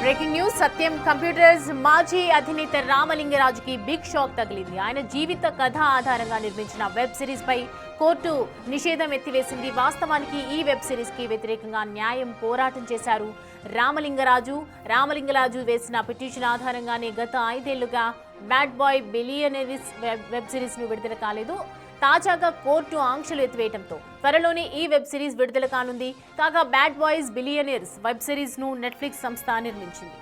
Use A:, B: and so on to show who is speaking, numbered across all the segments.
A: Breaking news సత్యం computers మాజీ అధినేత రామలింగరాజుకి big shock తగిలింది. ఆయన జీవిత కథ ఆధారంగా నిర్మించిన వెబ్ సిరీస్ పై కోర్టు నిషేధం ఎత్తివేసింది. వాస్తవానికి ఈ వెబ్ సిరీస్ కి వ్యతిరేకంగా న్యాయం పోరాటం చేశారు రామలింగరాజు వేసిన పిటిషన్ ఆధారంగానే గత 5 ఏళ్లుగా బ్యాడ్ బాయ్ బిలియనరీస్ వెబ్ సిరీస్ ను విడుదల కాలేదు. తాజాగా కోర్టు ఆంక్షలు ఎత్తివేయడంతో త్వరలోనే ఈ వెబ్ సిరీస్ విడుదల కానుంది. కాగా bad boys billionaires web series ను నెట్ఫ్లిక్స్ సంస్థ నిర్మించింది.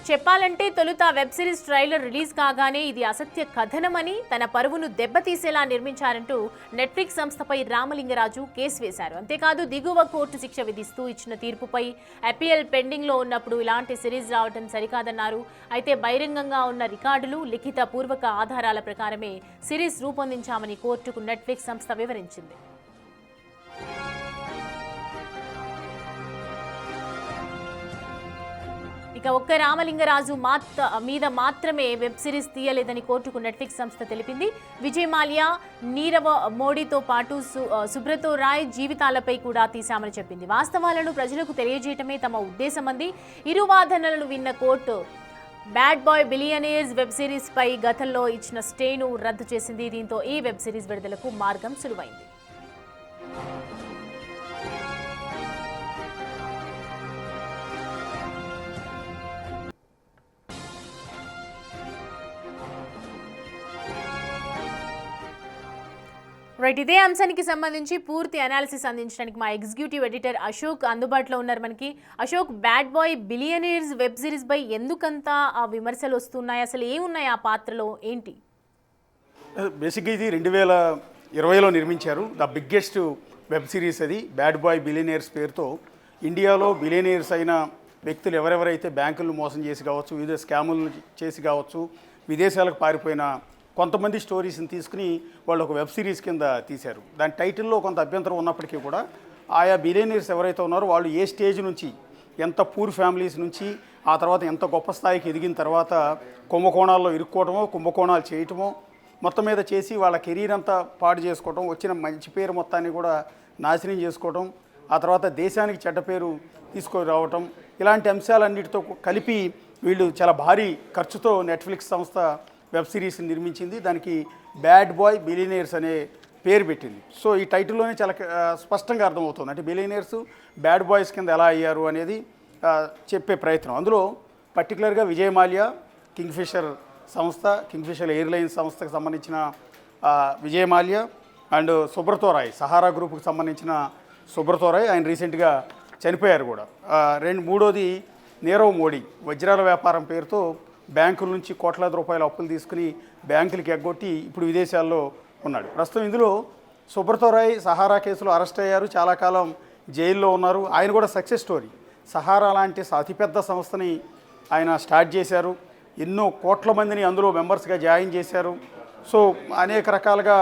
A: చెప్పాలంటే తొలుత వెబ్ సిరీస్ ట్రైలర్ రిలీజ్ కాగానే ఇది అసత్య కథనమని, తన పరువును దెబ్బతీసేలా నిర్మించారంటూ నెట్ఫ్లిక్స్ సంస్థపై రామలింగరాజు కేసు వేశారు. అంతేకాదు దిగువ కోర్టు శిక్ష విధిస్తూ ఇచ్చిన తీర్పుపై అపీల్ పెండింగ్ లో ఉన్నప్పుడు ఇలాంటి సిరీస్ రావడం సరికాదన్నారు. అయితే బహిరంగంగా ఉన్న రికార్డులు, లిఖిత పూర్వక ఆధారాల ప్రకారమే సిరీస్ రూపొందించామని కోర్టుకు నెట్ఫ్లిక్స్ సంస్థ వివరించింది. ఇక ఒక్క రామలింగరాజు మీద మాత్రమే వెబ్ సిరీస్ తీయలేదని కోర్టుకు నెట్ఫ్లిక్స్ సంస్థ తెలిపింది. విజయ్ మాల్యా, నీరవ్ మోడీతో పాటు సుబ్రతో రాయ్ జీవితాలపై కూడా తీశామని చెప్పింది. వాస్తవాలను ప్రజలకు తెలియజేయటమే తమ ఉద్దేశమంది. ఇరు వాదనలను విన్న court bad boy billionaires web series పై గతంలో ఇచ్చిన స్టేను రద్దు చేసింది. దీంతో ఈ వెబ్ సిరీస్ విడుదలకు మార్గం సులువైంది. ఇదే అంశానికి సంబంధించి పూర్తి అనాలిసిస్ అందించడానికి మా ఎగ్జిక్యూటివ్ ఎడిటర్ అశోక్ అందుబాటులో ఉన్నారు. మనకి Ashok, bad boy billionaires web series పై ఎందుకంతా ఆ విమర్శలు వస్తున్నాయి, అసలు ఏమున్నాయి ఆ పాత్రలో, ఏంటి?
B: బేసిక్గా ఇది 2020లో నిర్మించారు. ద బిగ్గెస్ట్ వెబ్ సిరీస్ అది. బ్యాడ్ బాయ్ బిలియనీర్స్ పేరుతో ఇండియాలో బిలియనీర్స్ అయిన వ్యక్తులు ఎవరెవరైతే బ్యాంకులను మోసం చేసి కావచ్చు, వివిధ స్కాములు చేసి కావచ్చు, విదేశాలకు పారిపోయిన కొంతమంది స్టోరీస్ని తీసుకుని వాళ్ళు ఒక వెబ్ సిరీస్ కింద తీశారు. దాని టైటిల్లో కొంత అభ్యంతరం ఉన్నప్పటికీ కూడా ఆయా బిలియనీర్స్ ఎవరైతే ఉన్నారో వాళ్ళు ఏ స్టేజ్ నుంచి, ఎంత పూర్ ఫ్యామిలీస్ నుంచి, ఆ తర్వాత ఎంత గొప్ప స్థాయికి ఎదిగిన తర్వాత కుంభకోణాల్లో ఇరుక్కోవటమో, కుంభకోణాలు చేయటమో, మొత్తం మీద చేసి వాళ్ళ కెరీర్ అంతా పాడు చేసుకోవటం, వచ్చిన మంచి పేరు మొత్తాన్ని కూడా నాశనం చేసుకోవటం, ఆ తర్వాత దేశానికి చెడ్డ పేరు తీసుకొని రావటం, ఇలాంటి అంశాలన్నిటితో కలిపి వీళ్ళు చాలా భారీ ఖర్చుతో నెట్ఫ్లిక్స్ సంస్థ వెబ్ సిరీస్ని నిర్మించింది. దానికి బ్యాడ్ బాయ్ బిలియనీర్స్ అనే పేరు పెట్టింది. సో ఈ టైటిల్లోనే చాలా స్పష్టంగా అర్థమవుతుంది, అంటే బిలియనీర్స్ బ్యాడ్ బాయ్స్ కింద ఎలా అయ్యారు అనేది చెప్పే ప్రయత్నం. అందులో పర్టికులర్గా విజయ్ మాల్యా, కింగ్ఫిషర్ సంస్థ, కింగ్ఫిషర్ ఎయిర్లైన్స్ సంస్థకు సంబంధించిన విజయ్ మాల్యా అండ్ సుబ్రతో రాయ్, సహారా గ్రూప్కి సంబంధించిన సుబ్రతో రాయ్, ఆయన రీసెంట్గా చనిపోయారు కూడా. మూడోది నీరవ్ మోడీ, వజ్రాల వ్యాపారం పేరుతో బ్యాంకుల నుంచి కోట్లాది రూపాయల అప్పులు తీసుకుని బ్యాంకులకి ఎగ్గొట్టి ఇప్పుడు విదేశాల్లో ఉన్నాడు. ప్రస్తుతం ఇందులో సుబ్రతో రాయ్ సహారా కేసులో అరెస్ట్ అయ్యారు, చాలా కాలం జైల్లో ఉన్నారు. ఆయన కూడా సక్సెస్ స్టోరీ. సహారా లాంటి అతిపెద్ద సంస్థని ఆయన స్టార్ట్ చేశారు, ఎన్నో కోట్ల మందిని అందులో మెంబర్స్గా జాయిన్ చేశారు. సో అనేక రకాలుగా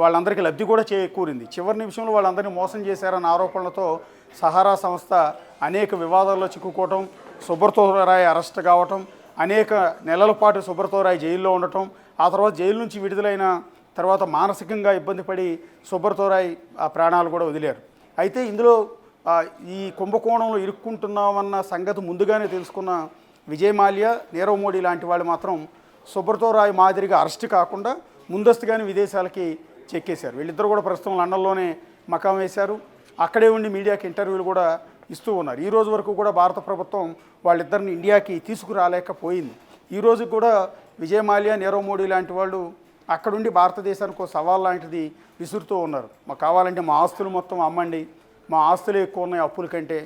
B: వాళ్ళందరికీ లబ్ధి కూడా చేకూరింది. చివరి నిమిషంలో వాళ్ళందరినీ మోసం చేశారన్న ఆరోపణలతో సహారా సంస్థ అనేక వివాదాల్లో చిక్కుకోవటం, సుబ్రతో రాయ్ అరెస్ట్ కావటం, అనేక నెలల పాటు సుబ్రతో రాయ్ జైల్లో ఉండటం, ఆ తర్వాత జైలు నుంచి విడుదలైన తర్వాత మానసికంగా ఇబ్బంది పడి సుబ్రతో రాయ్ ఆ ప్రాణాలు కూడా వదిలేరు. అయితే ఇందులో ఈ కుంభకోణంలో ఇరుక్కుంటున్నామన్న సంగతి ముందుగానే తెలుసుకున్న విజయ్ మాల్యా, నీరవ్ మోడీ లాంటి వాళ్ళు మాత్రం సుబ్రతో రాయ్ మాదిరిగా అరెస్ట్ కాకుండా ముందస్తుగానే విదేశాలకి చెక్కేశారు. వీళ్ళిద్దరూ కూడా ప్రస్తుతం లండన్లోనే మకాం వేశారు. అక్కడే ఉండి మీడియాకి ఇంటర్వ్యూలు కూడా ఇస్తూ ఉన్నారు. ఈ రోజు వరకు కూడా భారత ప్రభుత్వం వాళ్ళిద్దరిని ఇండియాకి తీసుకురాలేకపోయింది. ఈ రోజు కూడా విజయ్ మాల్యా, నీరవ్ మోడీ లాంటి వాళ్ళు అక్కడుండి భారతదేశానికి ఒక సవాల్ లాంటిది విసురుతూ ఉన్నారు. మాకు కావాలంటే మా ఆస్తులు మొత్తం అమ్మండి, మా ఆస్తులు ఎక్కువ ఉన్నాయి అప్పుల కంటే,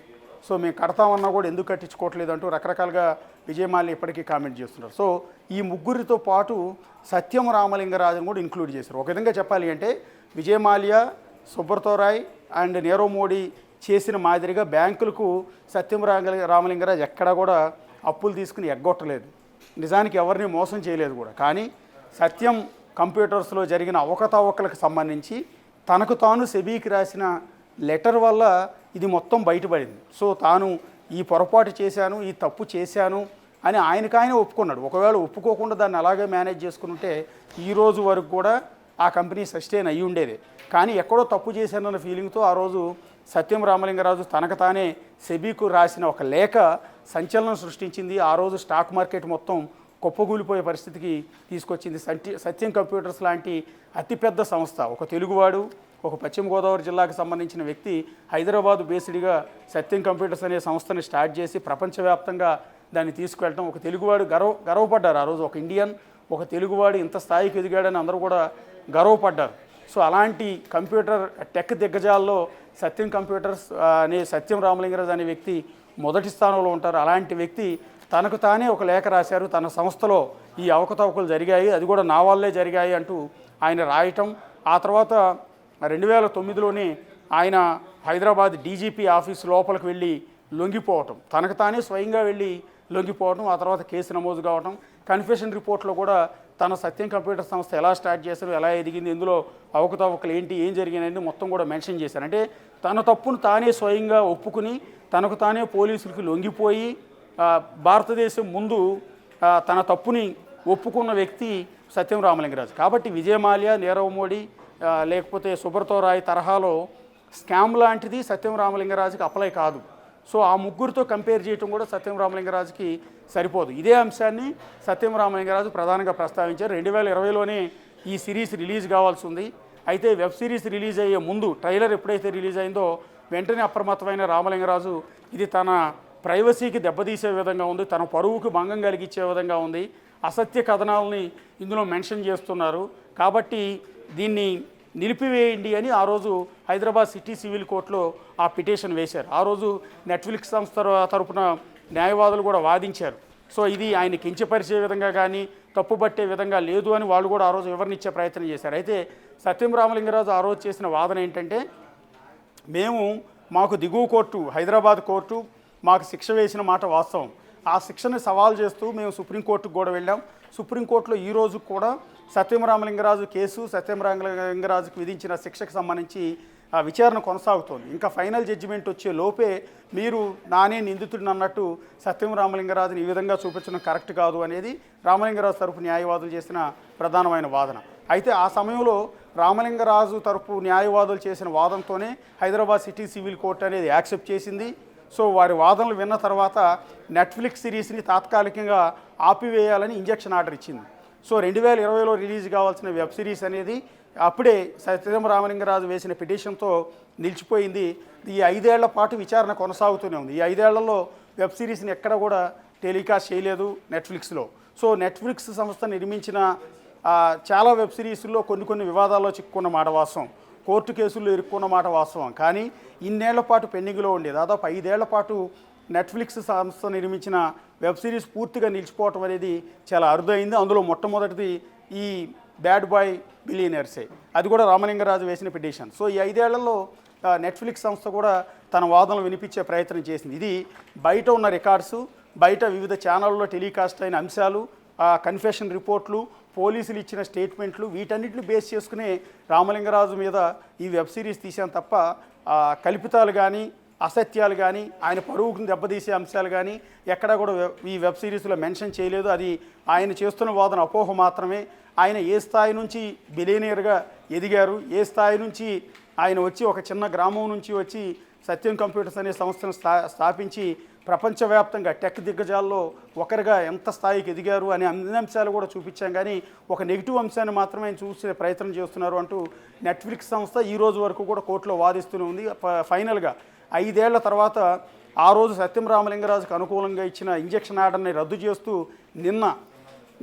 B: సో మేము కడతామన్నా కూడా ఎందుకు కట్టించుకోవట్లేదు అంటూ రకరకాలుగా విజయ్ మాల్యా ఇప్పటికీ కామెంట్ చేస్తున్నారు. సో ఈ ముగ్గురితో పాటు సత్యం రామలింగరాజును కూడా ఇంక్లూడ్ చేశారు. ఒక విధంగా చెప్పాలి అంటే విజయ్ మాల్యా, సుబ్రతో రాయ్ అండ్ నీరవ్ మోడీ చేసిన మాదిరిగా బ్యాంకులకు సత్యం రామలింగరాజు ఎక్కడా కూడా అప్పులు తీసుకుని ఎగ్గొట్టలేదు, నిజానికి ఎవరిని మోసం చేయలేదు కూడా. కానీ సత్యం కంప్యూటర్స్లో జరిగిన అవకతవకలకు సంబంధించి తనకు తాను సెబీకి రాసిన లెటర్ వల్ల ఇది మొత్తం బయటపడింది. సో తాను ఈ పొరపాటు చేశాను, ఈ తప్పు చేశాను అని ఆయనకాయనే ఒప్పుకున్నాడు. ఒకవేళ ఒప్పుకోకుండా దాన్ని అలాగే మేనేజ్ చేసుకుంటే ఈ రోజు వరకు కూడా ఆ కంపెనీ సస్టైన్ అయ్యి ఉండేది. కానీ ఎక్కడో తప్పు చేశానన్న ఫీలింగ్తో ఆ రోజు సత్యం రామలింగరాజు తనకు తానే సెబీకు రాసిన ఒక లేఖ సంచలనం సృష్టించింది. ఆ రోజు స్టాక్ మార్కెట్ మొత్తం కుప్పగూలిపోయే పరిస్థితికి తీసుకొచ్చింది. సత్యం కంప్యూటర్స్ లాంటి అతిపెద్ద సంస్థ, ఒక తెలుగువాడు, ఒక పశ్చిమ గోదావరి జిల్లాకు సంబంధించిన వ్యక్తి హైదరాబాద్ బేస్డ్గా సత్యం కంప్యూటర్స్ అనే సంస్థని స్టార్ట్ చేసి ప్రపంచవ్యాప్తంగా దాన్ని తీసుకువెళ్ళటం, ఒక తెలుగువాడు గర్వపడ్డారు. ఆ రోజు ఒక ఇండియన్, ఒక తెలుగువాడు ఇంత స్థాయికి ఎదిగాడని అందరూ కూడా గర్వపడ్డారు. సో అలాంటి కంప్యూటర్ టెక్ దిగ్గజాల్లో సత్యం కంప్యూటర్స్ అనే సత్యం రామలింగరాజు అనే వ్యక్తి మొదటి స్థానంలో ఉంటారు. అలాంటి వ్యక్తి తనకు తానే ఒక లేఖ రాశారు. తన సంస్థలో ఈ అవకతవకలు జరిగాయి, అది కూడా నా వల్లే జరిగాయి అంటూ ఆయన రాయటం. ఆ తర్వాత 2009లోనే ఆయన హైదరాబాద్ డీజీపీ ఆఫీస్ లోపలికి వెళ్ళి లొంగిపోవటం, తనకు తానే స్వయంగా వెళ్ళి లొంగిపోవటం, ఆ తర్వాత కేసు నమోదు కావటం. కన్ఫెషన్ రిపోర్ట్లో కూడా తన సత్యం కంప్యూటర్ సంస్థ ఎలా స్టార్ట్ చేశారు, ఎలా ఎదిగింది, ఇందులో అవకతవకలు ఏంటి, ఏం జరిగినాయని మొత్తం కూడా మెన్షన్ చేశారు. అంటే తన తప్పును తానే స్వయంగా ఒప్పుకుని తనకు తానే పోలీసులకి లొంగిపోయి భారతదేశం ముందు తన తప్పుని ఒప్పుకున్న వ్యక్తి సత్యం రామలింగరాజు. కాబట్టి విజయమాల్య, నీరవ్ మోడీ లేకపోతే సుబ్రతో రాయ్ తరహాలో స్కామ్ లాంటిది సత్యం రామలింగరాజుకి అప్లై కాదు. సో ఆ ముగ్గురితో కంపేర్ చేయడం కూడా సత్యం రామలింగరాజుకి సరిపోదు. ఇదే అంశాన్ని సత్యం రామలింగరాజు ప్రధానంగా ప్రస్తావించారు. 2020లోనే ఈ సిరీస్ రిలీజ్ కావాల్సి ఉంది. అయితే వెబ్ సిరీస్ రిలీజ్ అయ్యే ముందు ట్రైలర్ ఎప్పుడైతే రిలీజ్ అయిందో వెంటనే అప్రమత్తమైన రామలింగరాజు ఇది తన ప్రైవసీకి దెబ్బతీసే విధంగా ఉంది, తన పరువుకు భంగం కలిగించే విధంగా ఉంది, అసత్య కథనాలని ఇందులో మెన్షన్ చేస్తున్నారు, కాబట్టి దీన్ని నిలిపివేయండి అని ఆ రోజు హైదరాబాద్ సిటీ సివిల్ కోర్టులో ఆ పిటిషన్ వేశారు. ఆ రోజు నెట్ఫ్లిక్స్ సంస్థ తరపున న్యాయవాదులు కూడా వాదించారు. సో ఇది ఆయన కించపరిచే విధంగా కానీ తప్పుపట్టే విధంగా లేదు అని వాళ్ళు కూడా ఆ రోజు వివరణ ఇచ్చే ప్రయత్నం చేశారు. అయితే సత్యం రామలింగరాజు ఆ రోజు చేసిన వాదన ఏంటంటే, మాకు దిగువ కోర్టు హైదరాబాద్ కోర్టు మాకు శిక్ష వేసిన మాట వాస్తవం, ఆ శిక్షని సవాల్ చేస్తూ మేము సుప్రీంకోర్టుకు కూడా వెళ్ళాం. సుప్రీంకోర్టులో ఈ రోజు కూడా సత్యం రామలింగరాజు కేసు, సత్యం రామలింగరాజుకు విధించిన శిక్షకు సంబంధించి విచారణ కొనసాగుతోంది. ఇంకా ఫైనల్ జడ్జిమెంట్ వచ్చే లోపే మీరు నానే నిందితుడిని అన్నట్టు సత్యం రామలింగరాజుని ఈ విధంగా చూపించడం కరెక్ట్ కాదు అనేది రామలింగరాజు తరపు న్యాయవాదులు చేసిన ప్రధానమైన వాదన. అయితే ఆ సమయంలో రామలింగరాజు తరపు న్యాయవాదులు చేసిన వాదనతోనే హైదరాబాద్ సిటీ సివిల్ కోర్టు అనేది యాక్సెప్ట్ చేసింది. సో వారి వాదనలు విన్న తర్వాత నెట్ఫ్లిక్స్ సిరీస్ని తాత్కాలికంగా ఆపివేయాలని ఇంజెక్షన్ ఆర్డర్ ఇచ్చింది. సో 2020లో రిలీజ్ కావాల్సిన వెబ్ సిరీస్ అనేది అప్పుడే సత్యం రామలింగరాజు వేసిన పిటిషన్తో నిలిచిపోయింది. ఈ 5 ఏళ్ల పాటు విచారణ కొనసాగుతూనే ఉంది. ఈ 5 ఏళ్లలో వెబ్ సిరీస్ని ఎక్కడ కూడా టెలికాస్ట్ చేయలేదు నెట్ఫ్లిక్స్లో. సో నెట్ఫ్లిక్స్ సంస్థ నిర్మించిన చాలా వెబ్ సిరీస్లో కొన్ని వివాదాల్లో చిక్కుకున్న మాట వాస్తవం, కోర్టు కేసుల్లో ఇరుక్కున్న మాట వాస్తవం. కానీ ఇన్నేళ్ల పాటు పెండింగ్లో ఉండే దాదాపు 5 ఏళ్ల పాటు నెట్ఫ్లిక్స్ సంస్థ నిర్మించిన వెబ్ సిరీస్ పూర్తిగా నిలిచిపోవటం అనేది చాలా అరుదైంది. అందులో మొట్టమొదటిది ఈ బ్యాడ్ బాయ్ బిలియనర్సే, అది కూడా రామలింగరాజు వేసిన పిటిషన్. సో ఈ 5 ఏళ్లలో నెట్ఫ్లిక్స్ సంస్థ కూడా తన వాదనలు వినిపించే ప్రయత్నం చేసింది. ఇది బయట ఉన్న రికార్డ్స్, బయట వివిధ ఛానళ్ళలో టెలికాస్ట్ అయిన అంశాలు, కన్ఫెషన్ రిపోర్ట్లు, పోలీసులు ఇచ్చిన స్టేట్మెంట్లు, వీటన్నిటిని బేస్ చేసుకునే రామలింగరాజు మీద ఈ వెబ్ సిరీస్ తీసాం తప్ప కల్పితాలు కానీ అసత్యాలు కానీ ఆయన పరువుకు దెబ్బతీసే అంశాలు కానీ ఎక్కడా కూడా ఈ వెబ్ సిరీస్లో మెన్షన్ చేయలేదు. అది ఆయన చేస్తున్న వాదన అపోహ మాత్రమే. ఆయన ఏ స్థాయి నుంచి బిలియనీర్గా ఎదిగారు, ఏ స్థాయి నుంచి ఆయన వచ్చి ఒక చిన్న గ్రామం నుంచి వచ్చి సత్యం కంప్యూటర్స్ అనే సంస్థను స్థాపించి ప్రపంచవ్యాప్తంగా టెక్ దిగ్గజాల్లో ఒకరిగా ఎంత స్థాయికి ఎదిగారు అనే అన్ని అంశాలు కూడా చూపించాం. కానీ ఒక నెగిటివ్ అంశాన్ని మాత్రమే ఆయన చూసే ప్రయత్నం చేస్తున్నారు అంటూ నెట్ఫ్లిక్స్ సంస్థ ఈ రోజు వరకు కూడా కోర్టులో వాదిస్తూనే ఉంది. ఫైనల్గా 5 ఏళ్ల తర్వాత ఆ రోజు సత్యం రామలింగరాజుకు అనుకూలంగా ఇచ్చిన ఇంజెక్షన్ ఆర్డర్ని రద్దు చేస్తూ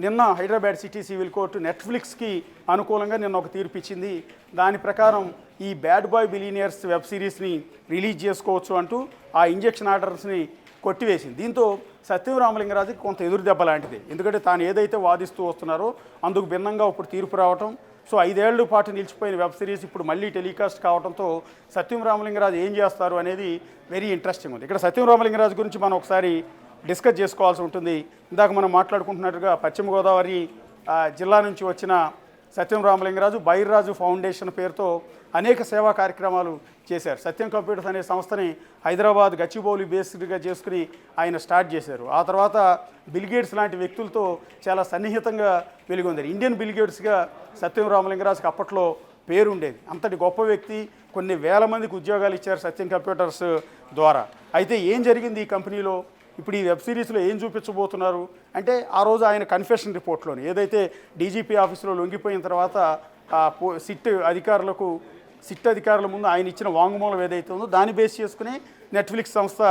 B: నిన్న హైదరాబాద్ సిటీ సివిల్ కోర్టు నెట్ఫ్లిక్స్కి అనుకూలంగా నిన్న ఒక తీర్పు ఇచ్చింది. దాని ప్రకారం ఈ బ్యాడ్ బాయ్ బిలియనర్స్ వెబ్ సిరీస్ని రిలీజ్ చేసుకోవచ్చు అంటూ ఆ ఇంజెక్షన్ ఆర్డర్స్ని కొట్టివేసింది. దీంతో సత్యం రామలింగరాజుకి కొంత ఎదురు దెబ్బ లాంటిది. ఎందుకంటే తాను ఏదైతే వాదిస్తూ వస్తున్నారో అందుకు భిన్నంగా ఇప్పుడు తీర్పు రావటం, సో 5 ఏళ్ల పాటు నిలిచిపోయిన వెబ్ సిరీస్ ఇప్పుడు మళ్ళీ టెలికాస్ట్ కావడంతో సత్యం రామలింగరాజు ఏం చేస్తారు అనేది వెరీ ఇంట్రెస్టింగ్ ఉంది. ఇక్కడ సత్యం రామలింగరాజు గురించి మనం ఒకసారి డిస్కస్ చేసుకోవాల్సి ఉంటుంది. ఇందాక మనం మాట్లాడుకుంటున్నట్టుగా పశ్చిమ గోదావరి జిల్లా నుంచి వచ్చిన సత్యం రామలింగరాజు బైర్రాజు ఫౌండేషన్ పేరుతో అనేక సేవా కార్యక్రమాలు చేశారు. సత్యం కంప్యూటర్స్ అనే సంస్థని హైదరాబాద్ గచ్చిబౌలి బేస్డ్గా చేసుకుని ఆయన స్టార్ట్ చేశారు. ఆ తర్వాత బిల్గేట్స్ లాంటి వ్యక్తులతో చాలా సన్నిహితంగా వెలుగొందారు. ఇండియన్ బిల్గేట్స్గా సత్యం రామలింగరాజుకి అప్పట్లో పేరుండేది. అంతటి గొప్ప వ్యక్తి. కొన్ని వేల మందికి ఉద్యోగాలు ఇచ్చారు సత్యం కంప్యూటర్స్ ద్వారా. అయితే ఏం జరిగింది ఈ కంపెనీలో, ఇప్పుడు ఈ వెబ్ సిరీస్లో ఏం చూపించబోతున్నారు అంటే, ఆ రోజు ఆయన కన్ఫెషన్ రిపోర్ట్లోని ఏదైతే డీజీపీ ఆఫీసులో లొంగిపోయిన తర్వాత సిట్ అధికారుల ముందు ఆయన ఇచ్చిన వాంగ్మూలం ఏదైతే ఉందో దాన్ని బేస్ చేసుకుని నెట్ఫ్లిక్స్ సంస్థ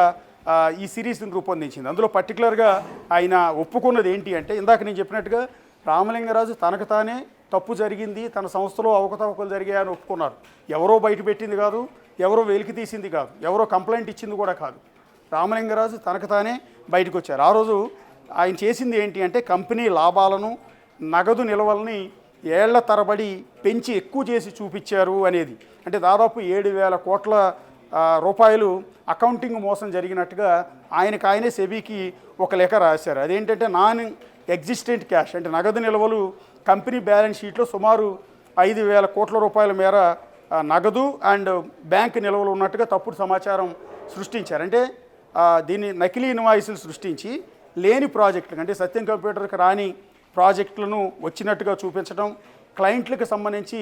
B: ఈ సిరీస్ని రూపొందించింది. అందులో పర్టికులర్గా ఆయన ఒప్పుకున్నది ఏంటి అంటే, ఇందాక నేను చెప్పినట్టుగా రామలింగరాజు తనకు తానే తప్పు జరిగింది, తన సంస్థలో అవకతవకలు జరిగాయని ఒప్పుకున్నారు. ఎవరో బయట పెట్టింది కాదు, ఎవరో వెలికి తీసింది కాదు, ఎవరో కంప్లైంట్ ఇచ్చింది కూడా కాదు. రామలింగరాజు తనకు తానే బయటకు వచ్చారు. ఆ రోజు ఆయన చేసింది ఏంటి అంటే, కంపెనీ లాభాలను నగదు నిల్వల్ని ఏళ్ల తరబడి పెంచి ఎక్కువ చేసి చూపించారు అనేది. అంటే దాదాపు 7,000 కోట్ల రూపాయలు అకౌంటింగ్ మోసం జరిగినట్టుగా ఆయనే సెబీకి ఒక లేఖ రాశారు. అదేంటంటే నాన్ ఎగ్జిస్టెంట్ క్యాష్, అంటే నగదు నిల్వలు కంపెనీ బ్యాలెన్స్ షీట్లో సుమారు 5,000 కోట్ల రూపాయల మేర నగదు అండ్ బ్యాంక్ నిల్వలు ఉన్నట్టుగా తప్పుడు సమాచారం సృష్టించారు. అంటే దీన్ని నకిలీ ఇన్వాయిస్లు సృష్టించి లేని ప్రాజెక్టులు, అంటే సత్యం కంప్యూటర్కి రాని ప్రాజెక్టులను వచ్చినట్టుగా చూపించడం, క్లయింట్లకు సంబంధించి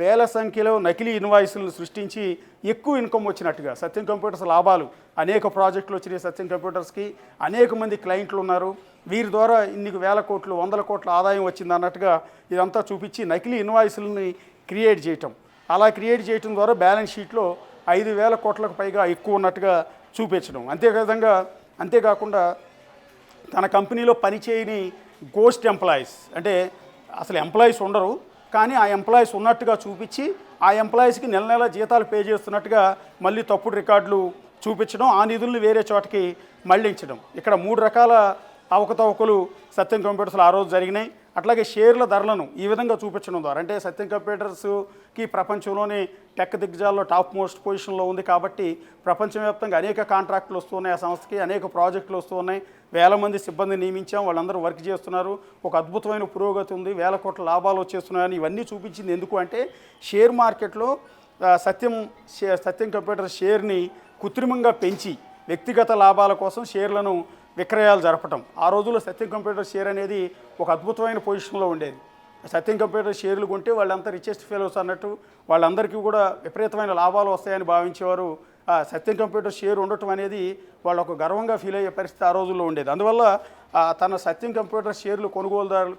B: వేల సంఖ్యలో నకిలీ ఇన్వాయిస్లను సృష్టించి ఎక్కువ ఇన్కమ్ వచ్చినట్టుగా. సత్యం కంప్యూటర్స్ లాభాలు, అనేక ప్రాజెక్టులు వచ్చినాయి సత్యం కంప్యూటర్స్కి, అనేక మంది క్లయింట్లు ఉన్నారు, వీరి ద్వారా ఇన్ని వేల కోట్లు 100 కోట్ల ఆదాయం వచ్చింది అన్నట్టుగా ఇదంతా చూపించి నకిలీ ఇన్వాయిస్లని క్రియేట్ చేయటం. అలా క్రియేట్ చేయటం ద్వారా బ్యాలెన్స్ షీట్లో 5,000 కోట్లకు పైగా ఎక్కువ ఉన్నట్టుగా చూపించడం. అంతేకాకుండా తన కంపెనీలో పనిచేయని గోస్ట్ ఎంప్లాయీస్, అంటే అసలు ఎంప్లాయీస్ ఉండరు కానీ ఆ ఎంప్లాయీస్ ఉన్నట్టుగా చూపించి ఆ ఎంప్లాయీస్కి నెల నెల జీతాలు పే చేస్తున్నట్టుగా మళ్ళీ తప్పుడు రికార్డులు చూపించడం, ఆ నిధుల్ని వేరే చోటకి మళ్లించడం. ఇక్కడ 3 రకాల అవకతవకలు సత్యం కంప్యూటర్స్లో ఆ రోజు జరిగినాయి. అట్లాగే షేర్ల ధరలను ఈ విధంగా చూపించడం ద్వారా, అంటే సత్యం కంప్యూటర్స్కి ప్రపంచంలోనే టెక్ దిగ్గజాల్లో టాప్ మోస్ట్ పొజిషన్లో ఉంది కాబట్టి ప్రపంచవ్యాప్తంగా అనేక కాంట్రాక్టులు వస్తున్నాయి, ఆ సంస్థకి అనేక ప్రాజెక్టులు వస్తున్నాయి, వేల మంది సిబ్బందిని నియమించాం, వాళ్ళందరూ వర్క్ చేస్తున్నారు, ఒక అద్భుతమైన పురోగతి ఉంది, 1,000 కోట్ల లాభాలు వచ్చేస్తున్నాయని ఇవన్నీ చూపించింది. ఎందుకు అంటే షేర్ మార్కెట్లో సత్యం కంప్యూటర్ షేర్ని కృత్రిమంగా పెంచి వ్యక్తిగత లాభాల కోసం షేర్లను విక్రయాలు జరపటం. ఆ రోజుల్లో సత్యం కంప్యూటర్ షేర్ అనేది ఒక అద్భుతమైన పొజిషన్లో ఉండేది. సత్యం కంప్యూటర్ షేర్లు కొంటే వాళ్ళంతా రిచెస్ట్ ఫెలోస్ అన్నట్టు వాళ్ళందరికీ కూడా విపరీతమైన లాభాలు వస్తాయని భావించేవారు. సత్యం కంప్యూటర్ షేర్ ఉండటం అనేది వాళ్ళు ఒక గర్వంగా ఫీల్ అయ్యే పరిస్థితి ఆ రోజుల్లో ఉండేది. అందువల్ల తన సత్యం కంప్యూటర్ షేర్లు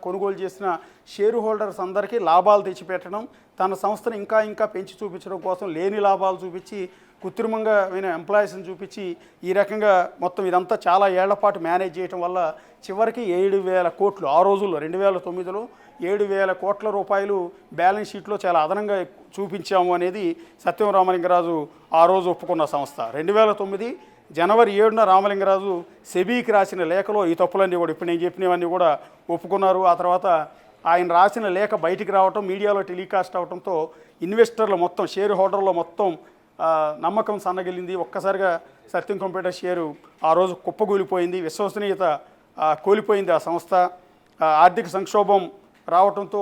B: కొనుగోలు చేసిన షేర్ హోల్డర్స్ అందరికీ లాభాలు తెచ్చిపెట్టడం, తన సంస్థను ఇంకా పెంచి చూపించడం కోసం లేని లాభాలు చూపించి కృత్రిమంగా ఎంప్లాయీస్ని చూపించి ఈ రకంగా మొత్తం ఇదంతా చాలా ఏళ్ల పాటు మేనేజ్ చేయడం వల్ల చివరికి 7,000 కోట్లు, ఆ రోజుల్లో 2009లో 7,000 కోట్ల రూపాయలు బ్యాలెన్స్ షీట్లో చాలా అదనంగా చూపించాము అనేది సత్యం రామలింగరాజు ఆ రోజు ఒప్పుకున్న సంస్థ. 2009 జనవరి 7న రామలింగరాజు సెబీకి రాసిన లేఖలో ఈ తప్పులన్నీ కూడా ఇప్పుడు నేను చెప్పినవన్నీ కూడా ఒప్పుకున్నారు. ఆ తర్వాత ఆయన రాసిన లేఖ బయటికి రావటం, మీడియాలో టెలికాస్ట్ అవడంతో ఇన్వెస్టర్లు మొత్తం, షేర్ హోల్డర్లు మొత్తం నమ్మకం సన్నగిలింది. ఒక్కసారిగా సత్యం కంప్యూటర్ షేరు ఆ రోజు కుప్పగూలిపోయింది, విశ్వసనీయత కోల్పోయింది ఆ సంస్థ. ఆర్థిక సంక్షోభం రావడంతో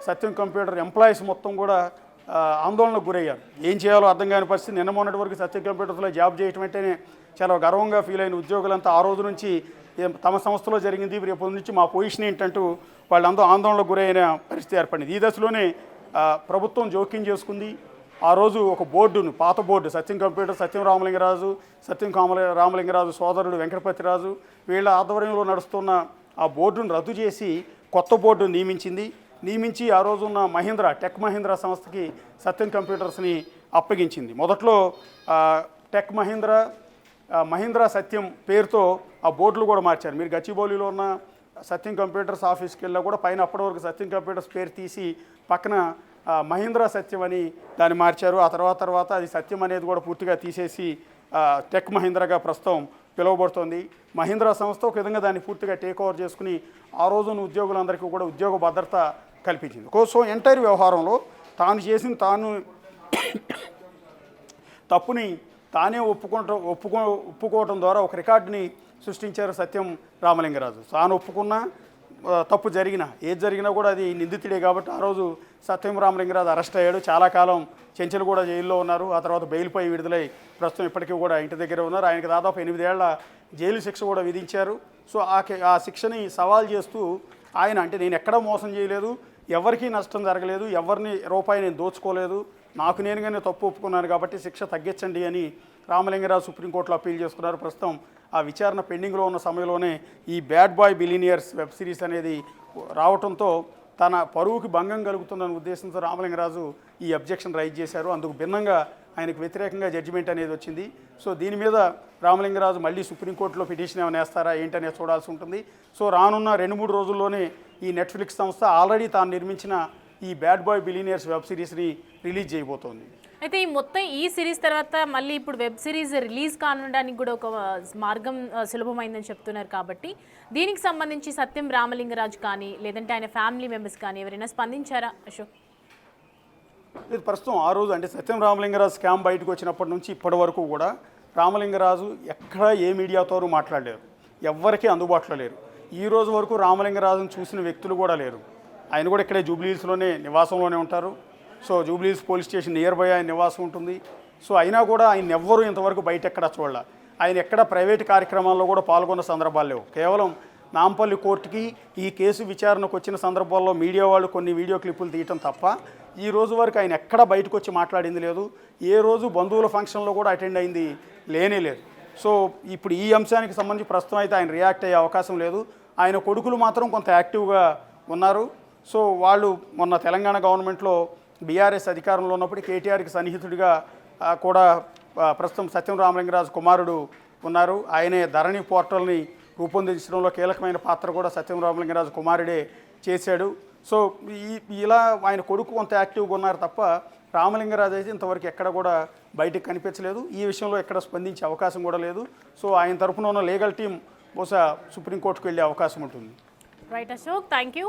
B: సత్యం కంప్యూటర్ ఎంప్లాయీస్ మొత్తం కూడా ఆందోళనకు గురయ్యారు. ఏం చేయాలో అర్థం కాని పరిస్థితి. నిన్న మొన్నటి వరకు సత్యం కంప్యూటర్స్లో జాబ్ చేయటం అంటేనే చాలా గర్వంగా ఫీల్ అయిన ఉద్యోగులంతా ఆ రోజు నుంచి తమ సంస్థలో జరిగింది, రేపు నుంచి మా పొజిషన్ ఏంటంటూ వాళ్ళందరూ ఆందోళనకు గురైన పరిస్థితి ఏర్పడింది. ఈ దశలోనే ప్రభుత్వం జోక్యం చేసుకుంది. ఆ రోజు ఒక బోర్డును, పాత బోర్డు, సత్యం కంప్యూటర్, సత్యం రామలింగరాజు సోదరుడు వెంకటపతిరాజు వీళ్ళ ఆధ్వర్యంలో నడుస్తున్న ఆ బోర్డును రద్దు చేసి కొత్త బోర్డును నియమించి ఆ రోజున్న టెక్ మహీంద్రా సంస్థకి సత్యం కంప్యూటర్స్ని అప్పగించింది. మొదట్లో టెక్ మహీంద్రా సత్యం పేరుతో ఆ బోర్డులు కూడా మార్చారు. మీరు గచ్చిబౌలిలో ఉన్న సత్యం కంప్యూటర్స్ ఆఫీస్కి వెళ్ళా కూడా పైన అప్పటి వరకు సత్యం కంప్యూటర్స్ పేరు తీసి పక్కన మహీంద్రా సత్యం అని దాన్ని మార్చారు. ఆ తర్వాత అది సత్యం అనేది కూడా పూర్తిగా తీసేసి టెక్ మహీంద్రాగా ప్రస్తుతం పిలువబడుతోంది. మహీంద్రా సంస్థ ఒక విధంగా దాన్ని పూర్తిగా టేక్ ఓవర్ చేసుకుని ఆ రోజున ఉద్యోగులందరికీ కూడా ఉద్యోగ భద్రత కల్పించింది. సో ఎంటైర్ వ్యవహారంలో తాను చేసిన తప్పుని తానే ఒప్పుకోవడం ద్వారా ఒక రికార్డుని సృష్టించారు సత్యం రామలింగరాజు. తాను ఒప్పుకున్న తప్పు జరిగినా ఏది జరిగినా కూడా అది నిందితుడే కాబట్టి ఆ రోజు సత్యం రామలింగరాజు అరెస్ట్ అయ్యాడు. చాలా కాలం చెంచలు కూడా జైల్లో ఉన్నారు. ఆ తర్వాత బెయిల్పై విడుదలై ప్రస్తుతం ఇప్పటికీ కూడా ఇంటి దగ్గర ఉన్నారు. ఆయనకు దాదాపు 8 ఏళ్ల జైలు శిక్ష కూడా విధించారు. సో ఆ శిక్షని సవాల్ చేస్తూ ఆయన అంటే నేను ఎక్కడా మోసం చేయలేదు, ఎవరికీ నష్టం జరగలేదు, ఎవరిని రూపాయి నేను దోచుకోలేదు, నాకు నేనుగానే తప్పు ఒప్పుకున్నాను కాబట్టి శిక్ష తగ్గించండి అని రామలింగరాజు సుప్రీంకోర్టులో అప్పీల్ చేసుకున్నారు. ప్రస్తుతం ఆ విచారణ పెండింగ్లో ఉన్న సమయంలోనే ఈ bad boy billionaires web series అనేది రావడంతో తన పరువుకి భంగం కలుగుతుందన్న ఉద్దేశంతో రామలింగరాజు ఈ అబ్జెక్షన్ రైజ్ చేశారు. అందుకు భిన్నంగా ఆయనకు వ్యతిరేకంగా జడ్జిమెంట్ అనేది వచ్చింది. సో దీని మీద రామలింగరాజు మళ్ళీ సుప్రీంకోర్టులో పిటిషన్ ఏమైనా వేస్తారా ఏంటనేది చూడాల్సి ఉంటుంది. సో రానున్న 2-3 రోజుల్లోనే ఈ నెట్ఫ్లిక్స్ సంస్థ ఆల్రెడీ తాను నిర్మించిన ఈ బ్యాడ్ బాయ్ బిలీనియర్స్ వెబ్ సిరీస్ని రిలీజ్ చేయబోతోంది.
A: అయితే ఈ మొత్తం ఈ సిరీస్ తర్వాత మళ్ళీ ఇప్పుడు వెబ్ సిరీస్ రిలీజ్ కానుండడానికి కూడా ఒక మార్గం సులభమైందని చెప్తున్నారు. కాబట్టి దీనికి సంబంధించి సత్యం రామలింగరాజు కానీ లేదంటే ఆయన ఫ్యామిలీ మెంబర్స్ కానీ ఎవరైనా స్పందించారా అశోక్?
B: ఇది ప్రస్తుతం ఆ రోజు అంటే సత్యం రామలింగరాజు స్కామ్ బయటకు వచ్చినప్పటి నుంచి ఇప్పటి వరకు కూడా రామలింగరాజు ఎక్కడ ఏ మీడియాతోనూ మాట్లాడలేరు, ఎవ్వరికీ అందుబాటులో లేరు. ఈ రోజు వరకు రామలింగరాజును చూసిన వ్యక్తులు కూడా లేరు. ఆయన కూడా ఇక్కడే జూబ్లీహిల్స్లోనే నివాసంలోనే ఉంటారు. So Jubilee Hills police station near by ఆయన నివాసం ఉంటుంది. సో అయినా కూడా ఆయన ఎవ్వరూ ఇంతవరకు బయట ఎక్కడ చూడాల. ఆయన ఎక్కడ ప్రైవేట్ కార్యక్రమాల్లో కూడా పాల్గొన్న సందర్భాలు లేవు. కేవలం నాంపల్లి కోర్టుకి ఈ కేసు విచారణకు వచ్చిన సందర్భాల్లో మీడియా వాళ్ళు కొన్ని వీడియో క్లిప్పులు తీయటం తప్ప ఈ రోజు వరకు ఆయన ఎక్కడ బయటకు వచ్చి మాట్లాడింది లేదు. ఏ రోజు బంధువుల ఫంక్షన్లో కూడా అటెండ్ అయింది లేనే లేదు. సో ఇప్పుడు ఈ అంశానికి సంబంధించి ప్రస్తుతం అయితే ఆయన రియాక్ట్ అయ్యే అవకాశం లేదు. ఆయన కొడుకులు మాత్రం కొంత యాక్టివ్గా ఉన్నారు. సో వాళ్ళు మొన్న తెలంగాణ గవర్నమెంట్లో బీఆర్ఎస్ అధికారంలో ఉన్నప్పుడు కేటీఆర్కి సన్నిహితుడిగా కూడా ప్రస్తుతం సత్యం రామలింగరాజు కుమారుడు ఉన్నారు. ఆయనే ధరణి పోర్టల్ని రూపొందించడంలో కీలకమైన పాత్ర కూడా సత్యం రామలింగరాజు కుమారుడే చేశాడు. సో ఇలా ఆయన కొడుకు కొంత యాక్టివ్గా ఉన్నారు తప్ప రామలింగరాజు అయితే ఇంతవరకు ఎక్కడ కూడా బయటకు కనిపించలేదు. ఈ విషయంలో ఎక్కడ స్పందించే అవకాశం కూడా లేదు. సో ఆయన తరఫున ఉన్న లీగల్ టీం బహుశా సుప్రీంకోర్టుకు వెళ్ళే అవకాశం ఉంటుంది.
A: Right Ashok, thank you.